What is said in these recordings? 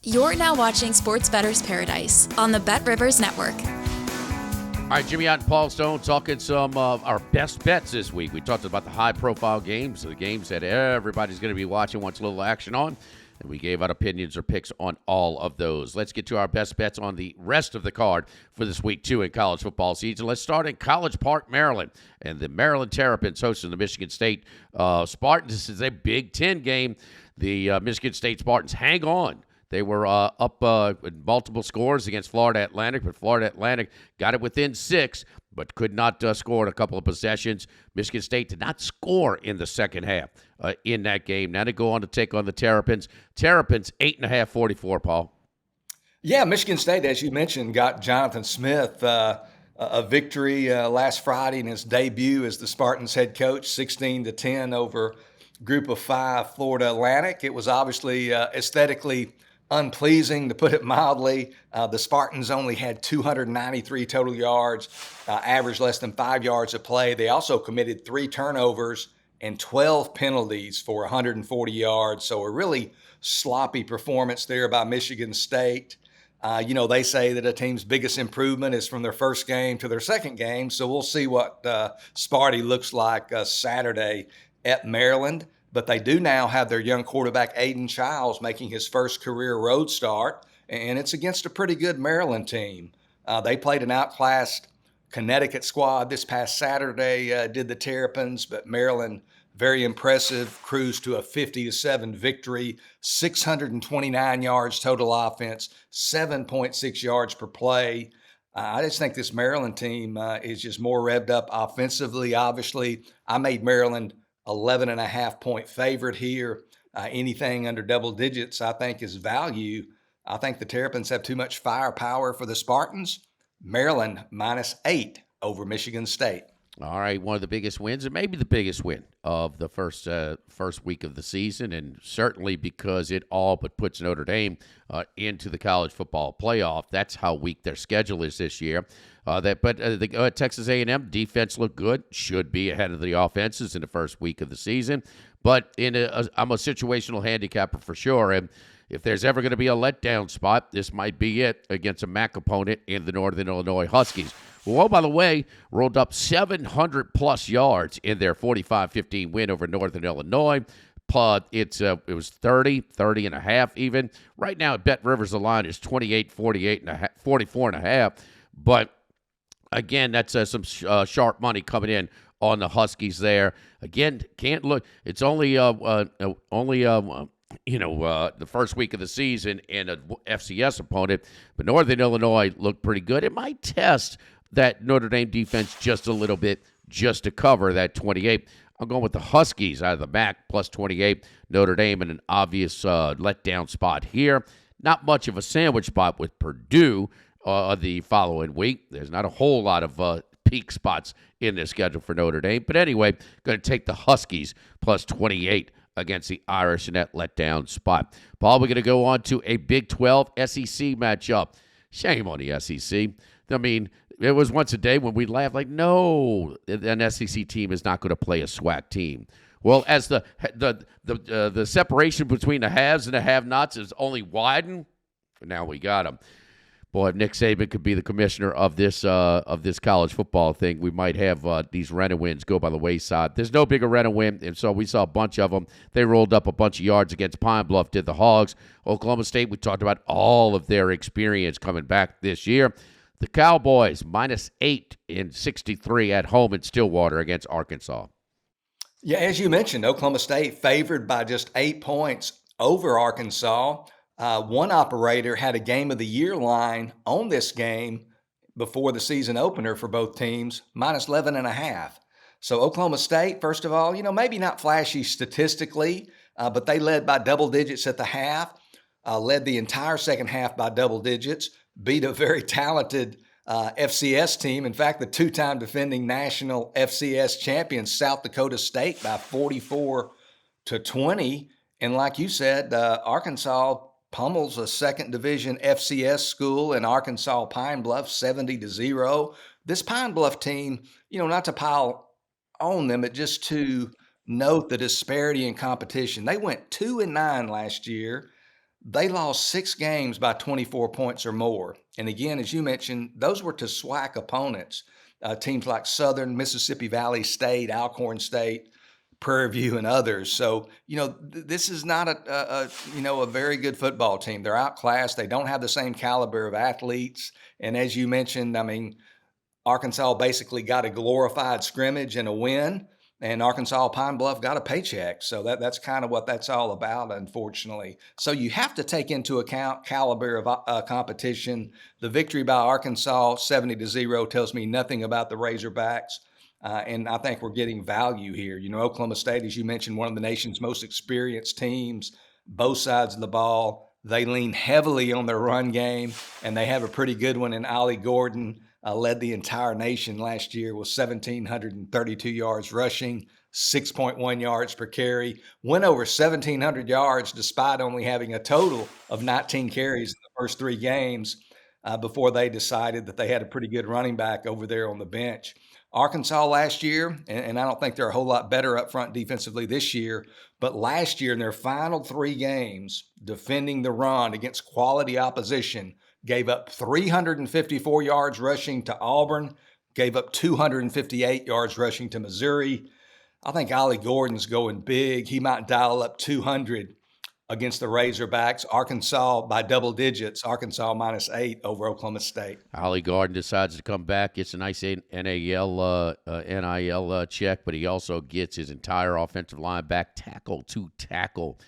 You're now watching Sports Bettor's Paradise on the Bet Rivers Network. All right, Jimmy Ott and Paul Stone talking some of our best bets this week. We talked about the high-profile games, the games that everybody's going to be watching, wants a little action on, and we gave out opinions or picks on all of those. Let's get to our best bets on the rest of the card for this week, too, in college football season. Let's start in College Park, Maryland, and the Maryland Terrapins hosting the Michigan State Spartans. This is a Big Ten game. The Michigan State Spartans hang on. They were up with multiple scores against Florida Atlantic, but Florida Atlantic got it within 6, but could not score in a couple of possessions. Michigan State did not score in the second half in that game. Now they go on to take on the Terrapins. Terrapins, 8.5, 44, Paul. Yeah, Michigan State, as you mentioned, got Jonathan Smith a victory last Friday in his debut as the Spartans head coach, 16-10 over Group of 5 Florida Atlantic. It was obviously aesthetically unpleasing, to put it mildly. The Spartans only had 293 total yards, averaged less than 5 yards a play. They also committed 3 turnovers and 12 penalties for 140 yards. So a really sloppy performance there by Michigan State. They say that a team's biggest improvement is from their first game to their second game. So we'll see what Sparty looks like Saturday at Maryland. But they do now have their young quarterback, Aiden Childs, making his first career road start, and it's against a pretty good Maryland team. They played an outclassed Connecticut squad this past Saturday, did the Terrapins, but Maryland, very impressive, cruised to a 50-7 victory, 629 yards total offense, 7.6 yards per play. I just think this Maryland team is just more revved up offensively. Obviously, I made Maryland 11.5 point favorite here. Anything under double digits, I think, is value. I think the Terrapins have too much firepower for the Spartans. Maryland -8 over Michigan State. All right, one of the biggest wins, and maybe the biggest win of the first week of the season, and certainly because it all but puts Notre Dame into the college football playoff. That's how weak their schedule is this year. The Texas A&M defense looked good, should be ahead of the offenses in the first week of the season. But I'm a situational handicapper for sure, and if there's ever going to be a letdown spot, this might be it against a MAC opponent in the Northern Illinois Huskies. Well, by the way, rolled up 700-plus yards in their 45-15 win over Northern Illinois. It was 30 and a half even. Right now at Bet Rivers, the line is 28, 48 and a half, 44 and a half. But again, that's some sharp money coming in on the Huskies there. Again, can't look. It's only the first week of the season and an FCS opponent. But Northern Illinois looked pretty good. It might test that Notre Dame defense just a little bit, just to cover that 28. I'm going with the Huskies out of the MAC, plus 28. Notre Dame in an obvious letdown spot here. Not much of a sandwich spot with Purdue the following week. There's not a whole lot of peak spots in their schedule for Notre Dame. But anyway, going to take the Huskies plus 28 against the Irish in that letdown spot. Paul, we're going to go on to a Big 12 SEC matchup. Shame on the SEC. I mean, it was once a day when we laughed like, no, an SEC team is not going to play a SWAC team. Well, as the separation between the haves and the have-nots is only widened, now we got them. Boy, if Nick Saban could be the commissioner of this college football thing, we might have these rent-a-wins go by the wayside. There's no bigger rent-a-win, and so we saw a bunch of them. They rolled up a bunch of yards against Pine Bluff, did the Hogs. Oklahoma State, we talked about all of their experience coming back this year. The Cowboys, -8 in 63 at home in Stillwater against Arkansas. Yeah, as you mentioned, Oklahoma State favored by just 8 points over Arkansas. One operator had a game of the year line on this game before the season opener for both teams, -11.5. So Oklahoma State, first of all, maybe not flashy statistically, but they led by double digits at the half, led the entire second half by double digits, beat a very talented FCS team. In fact, the two-time defending national FCS champions, South Dakota State, by 44-20. And like you said, Arkansas pummels a second division FCS school in Arkansas Pine Bluff 70-0. This Pine Bluff team, not to pile on them, but just to note the disparity in competition. They went 2-9 last year. They lost 6 games by 24 points or more. And again, as you mentioned, those were to SWAC opponents, teams like Southern, Mississippi Valley State, Alcorn State, Prairie View, and others. So, this is not a very good football team. They're outclassed. They don't have the same caliber of athletes. And as you mentioned, Arkansas basically got a glorified scrimmage and a win, and Arkansas Pine Bluff got a paycheck. So that's kind of what that's all about, unfortunately. So you have to take into account caliber of competition. The victory by Arkansas, 70-0, tells me nothing about the Razorbacks. And I think we're getting value here. Oklahoma State, as you mentioned, one of the nation's most experienced teams, both sides of the ball. They lean heavily on their run game, and they have a pretty good one in Ollie Gordon. Led the entire nation last year with 1,732 yards rushing, 6.1 yards per carry, went over 1,700 yards despite only having a total of 19 carries in the first 3 games before they decided that they had a pretty good running back over there on the bench. Arkansas last year, and I don't think they're a whole lot better up front defensively this year, but last year in their final 3 games, defending the run against quality opposition, gave up 354 yards rushing to Auburn, gave up 258 yards rushing to Missouri. I think Ollie Gordon's going big. He might dial up 200 against the Razorbacks. Arkansas by double digits, Arkansas -8 over Oklahoma State. Ollie Gordon decides to come back, gets a nice NIL check, but he also gets his entire offensive line back tackle to tackle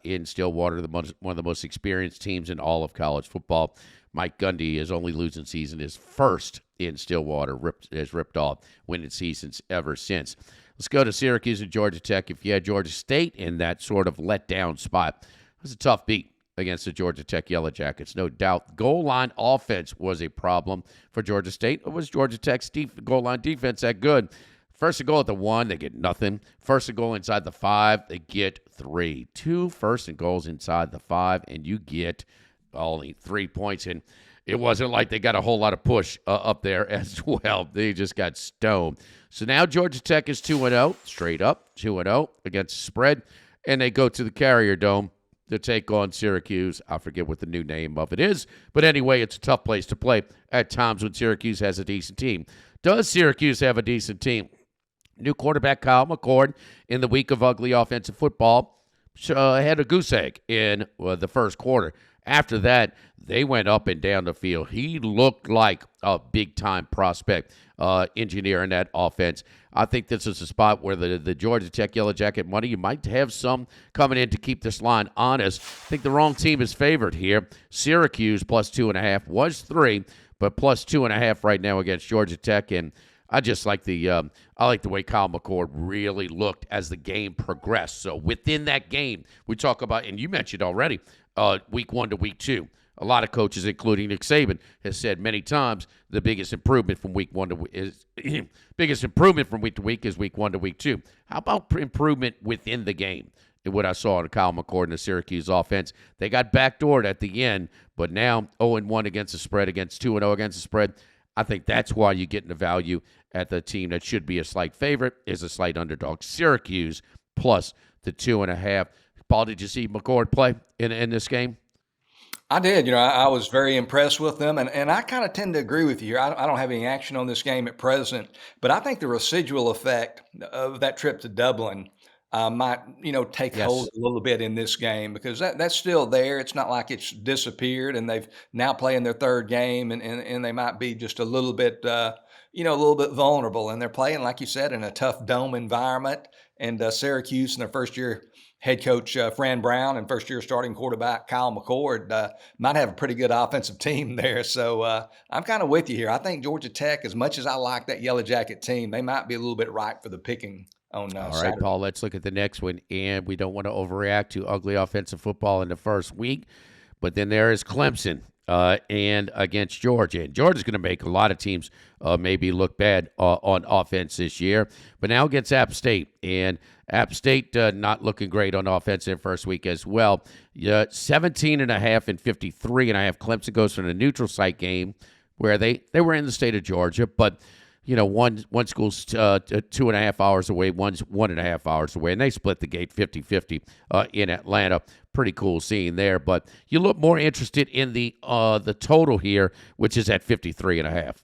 in Stillwater, one of the most experienced teams in all of college football. Mike Gundy, his only losing season is first in Stillwater, has ripped off winning seasons ever since. Let's go to Syracuse and Georgia Tech. If you had Georgia State in that sort of letdown spot, it was a tough beat against the Georgia Tech Yellow Jackets, no doubt. Goal line offense was a problem for Georgia State. It was Georgia Tech's goal line defense that good? First and goal at the 1, they get nothing. First and goal inside the 5, they get 3. 2 first and goals inside the 5, and you get only 3 points. And it wasn't like they got a whole lot of push up there as well. They just got stoned. So now Georgia Tech is 2-0, straight up, 2-0 against the spread, and they go to the Carrier Dome to take on Syracuse. I forget what the new name of it is, but anyway, it's a tough place to play at times when Syracuse has a decent team. Does Syracuse have a decent team? New quarterback Kyle McCord, in the week of ugly offensive football, had a goose egg in the first quarter. After that, they went up and down the field. He looked like a big-time prospect engineer in that offense. I think this is a spot where the Georgia Tech Yellow Jacket money, you might have some coming in to keep this line honest. I think the wrong team is favored here. Syracuse plus 2.5 was 3, but plus 2.5 right now against Georgia Tech. And I just like I like the way Kyle McCord really looked as the game progressed. So within that game, we talk about, and you mentioned already, week 1 to week 2. A lot of coaches, including Nick Saban, has said many times the biggest improvement from week 1 to week is week 1 to week 2. How about improvement within the game? And what I saw in Kyle McCord and the Syracuse offense, they got backdoored at the end, but now 0-1 against the spread, against 2-0 against the spread. I think that's why you're getting the value at the team that should be a slight favorite is a slight underdog. Syracuse plus the 2.5. Paul, did you see McCord play in this game? I did. I was very impressed with them, and I kind of tend to agree with you here. I don't have any action on this game at present, but I think the residual effect of that trip to Dublin might, take hold a little bit in this game because that's still there. It's not like it's disappeared, and they've now playing their 3rd game, and they might be just a little bit, a little bit vulnerable. And they're playing, like you said, in a tough dome environment. And Syracuse and their first-year head coach Fran Brown and first-year starting quarterback Kyle McCord might have a pretty good offensive team there. So I'm kind of with you here. I think Georgia Tech, as much as I like that Yellow Jacket team, they might be a little bit ripe for the picking on All Saturday. right, Paul, let's look at the next one. And we don't want to overreact to ugly offensive football in the first week. But then there is Clemson and against Georgia. And Georgia's going to make a lot of teams maybe look bad on offense this year. But now against App State. And App State not looking great on offense in first week as well. 17.5 and 53.5. Clemson goes from a neutral site game where they were in the state of Georgia. But one school's 2.5 hours away, one's 1.5 hours away, and they split the gate 50-50 in Atlanta. Pretty cool scene there. But you look more interested in the total here, which is at 53.5.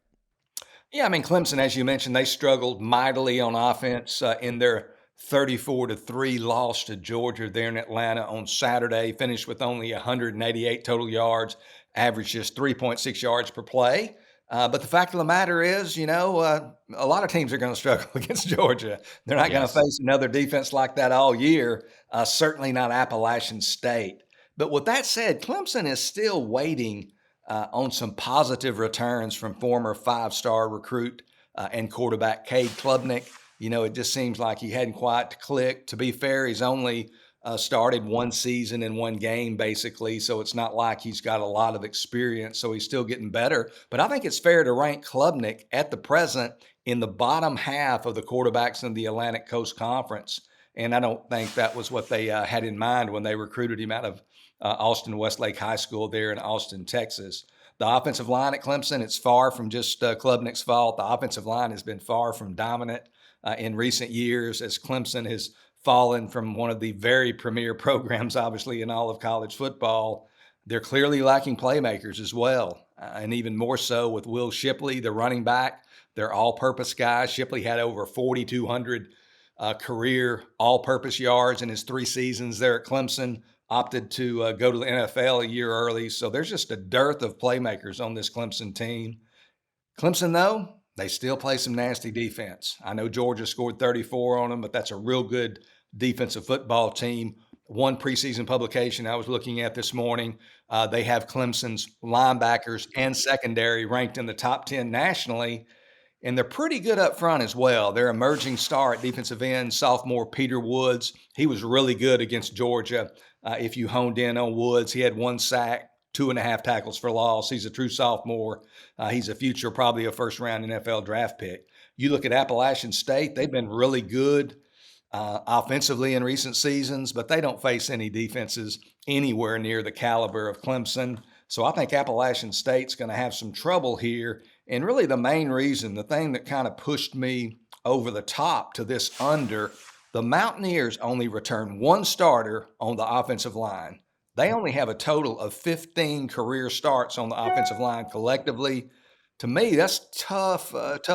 Yeah, I mean, Clemson, as you mentioned, they struggled mightily on offense in their 34-3 loss to Georgia there in Atlanta on Saturday. Finished with only 188 total yards, averaged just 3.6 yards per play. But the fact of the matter is, a lot of teams are going to struggle against Georgia. They're not going to face another defense like that all year, certainly not Appalachian State. But with that said, Clemson is still waiting on some positive returns from former five-star recruit and quarterback Cade Klubnik. It just seems like he hadn't quite clicked. To be fair, he's only started one season in one game, basically, so it's not like he's got a lot of experience, so he's still getting better. But I think it's fair to rank Klubnik at the present in the bottom half of the quarterbacks in the Atlantic Coast Conference, and I don't think that was what they had in mind when they recruited him out of Austin Westlake High School there in Austin, Texas. The offensive line at Clemson, it's far from just Klubnik's fault. The offensive line has been far from dominant in recent years as Clemson has fallen from one of the very premier programs, obviously, in all of college football. They're clearly lacking playmakers as well, and even more so with Will Shipley, the running back. They're all-purpose guys. Shipley had over 4,200 career all-purpose yards in his 3 seasons there at Clemson, opted to go to the NFL a year early. So there's just a dearth of playmakers on this Clemson team. Clemson, though, they still play some nasty defense. I know Georgia scored 34 on them, but that's a real good defensive football team. One preseason publication I was looking at this morning, they have Clemson's linebackers and secondary ranked in the top 10 nationally, and they're pretty good up front as well. Their emerging star at defensive end, sophomore Peter Woods, he was really good against Georgia. If you honed in on Woods, he had 1 sack, 2.5 tackles for loss. He's a true sophomore. He's a future, probably a first-round NFL draft pick. You look at Appalachian State, they've been really good offensively in recent seasons, but they don't face any defenses anywhere near the caliber of Clemson. So I think Appalachian State's going to have some trouble here. And really the main reason, the thing that kind of pushed me over the top to this under, the Mountaineers only return 1 starter on the offensive line. They only have a total of 15 career starts on the offensive line collectively. To me, that's tough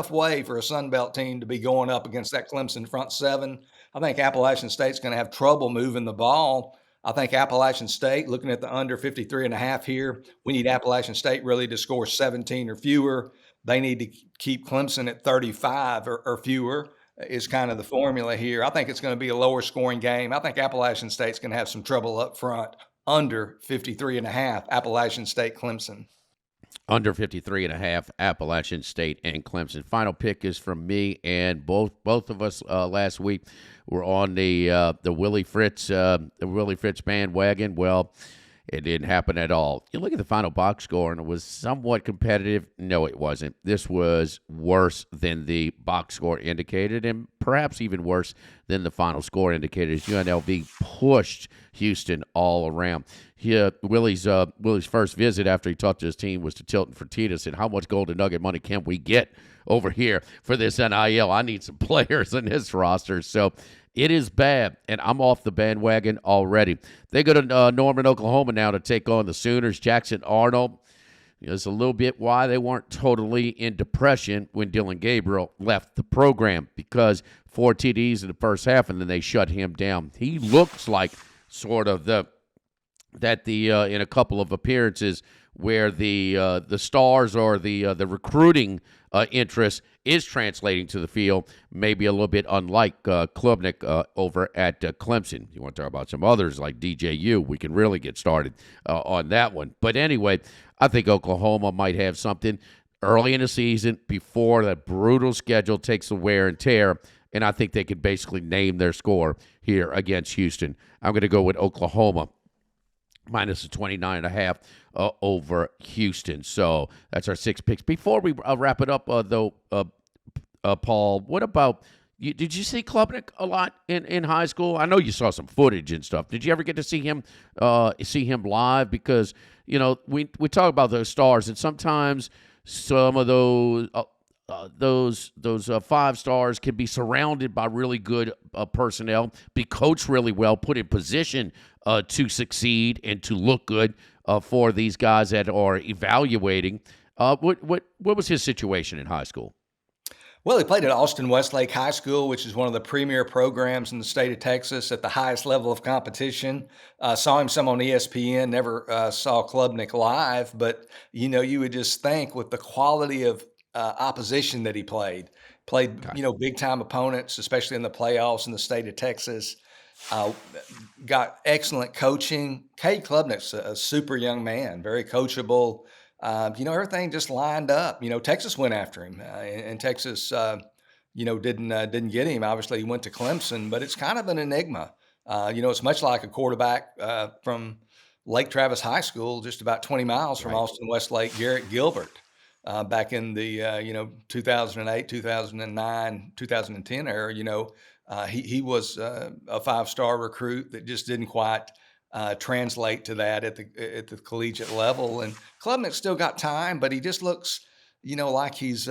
way for a Sun Belt team to be going up against that Clemson front seven. I think Appalachian State's going to have trouble moving the ball. I think Appalachian State, looking at the under 53.5 here, we need Appalachian State really to score 17 or fewer. They need to keep Clemson at 35 or fewer is kind of the formula here. I think it's going to be a lower scoring game. I think Appalachian State's going to have some trouble up front. Under 53.5, Appalachian State, Clemson. Under 53.5, Appalachian State and Clemson. Final pick is from me, and both of us last week were on the Willie Fritz bandwagon. Well, it didn't happen at all. You look at the final box score, and it was somewhat competitive. No, it wasn't. This was worse than the box score indicated, and perhaps even worse than the final score indicated. As UNLV pushed Houston all around. Willie's first visit after he talked to his team was to Tilton Fertitta. Said, "How much Golden Nugget money can we get over here for this NIL? I need some players in this roster." So it is bad, and I'm off the bandwagon already. They go to Norman, Oklahoma now to take on the Sooners. Jackson Arnold. It's a little bit why they weren't totally in depression when Dylan Gabriel left the program, because 4 TDs in the first half, and then they shut him down. He looks like sort of in a couple of appearances where the stars or the recruiting interest is translating to the field, maybe a little bit unlike Klubnik over at Clemson. You want to talk about some others like DJU, we can really get started on that one. But anyway, I think Oklahoma might have something early in the season before that brutal schedule takes the wear and tear, and I think they could basically name their score here against Houston. I'm going to go with Oklahoma minus the 29.5 over Houston. So that's our 6 picks. Before we wrap it up, though, Paul, what about you? Did you see Klubnik a lot in high school? I know you saw some footage and stuff. Did you ever get to see him live? Because we talk about those stars, and sometimes some of those those 5 stars can be surrounded by really good personnel, be coached really well, put in position to succeed and to look good for these guys that are evaluating. What was his situation in high school? Well, he played at Austin Westlake High School, which is one of the premier programs in the state of Texas at the highest level of competition. Saw him some on ESPN, never saw Klubnik live, but, you would just think with the quality of opposition that he played, big-time opponents, especially in the playoffs in the state of Texas, got excellent coaching. Cade Klubnik's a super young man, very coachable. Everything just lined up. Texas went after him, and Texas, didn't get him. Obviously, he went to Clemson, but it's kind of an enigma. It's much like a quarterback from Lake Travis High School, just about 20 miles from Austin Westlake, Garrett Gilbert, back in the 2008, 2009, 2010 era. He was a 5-star recruit that just didn't quite translate to that at the collegiate level. And Klubnik still got time, but he just looks, like he's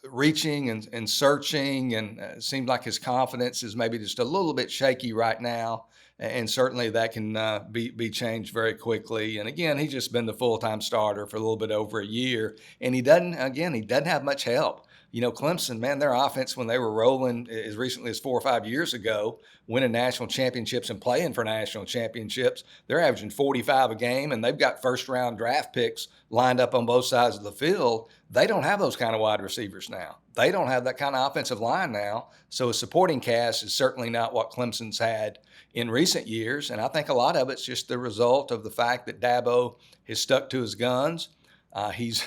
reaching and searching, and seems like his confidence is maybe just a little bit shaky right now. And certainly that can be changed very quickly. And again, he's just been the full-time starter for a little bit over a year, and he doesn't have much help. Clemson, man, their offense, when they were rolling as recently as 4 or 5 years ago, winning national championships and playing for national championships, they're averaging 45 a game, and they've got first-round draft picks lined up on both sides of the field. They don't have those kind of wide receivers now. They don't have that kind of offensive line now. So a supporting cast is certainly not what Clemson's had in recent years, and I think a lot of it's just the result of the fact that Dabo has stuck to his guns. He's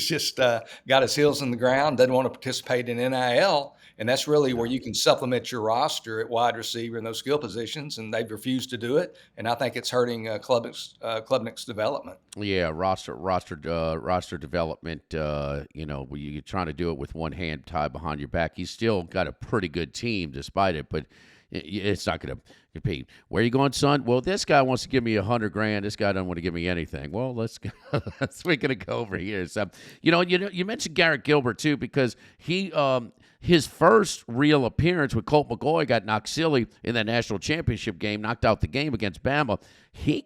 just got his heels in the ground, doesn't want to participate in NIL, and that's really where you can supplement your roster at wide receiver in those skill positions, and they've refused to do it, and I think it's hurting Klubnik's development. Yeah, roster development. You're trying to do it with one hand tied behind your back. He's still got a pretty good team despite it, but it's not going to compete. Where are you going, son? Well, this guy wants to give me $100,000. This guy doesn't want to give me anything. Well, we're going to go over here. So, you mentioned Garrett Gilbert too, because he his first real appearance with Colt McCoy got knocked silly in that national championship game, knocked out the game against Bama. He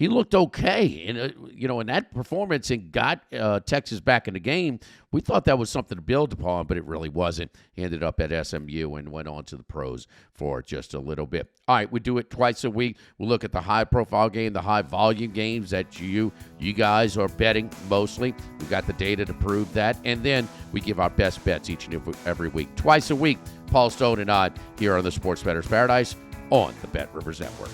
looked okay, and in that performance, and got Texas back in the game. We thought that was something to build upon, but it really wasn't. He ended up at SMU and went on to the pros for just a little bit. All right, we do it twice a week. We look at the high-profile game, the high-volume games that you guys are betting mostly. We've got the data to prove that, and then we give our best bets each and every week. Twice a week, Paul Stone and I here on the Sports Bettor's Paradise on the Bet Rivers Network.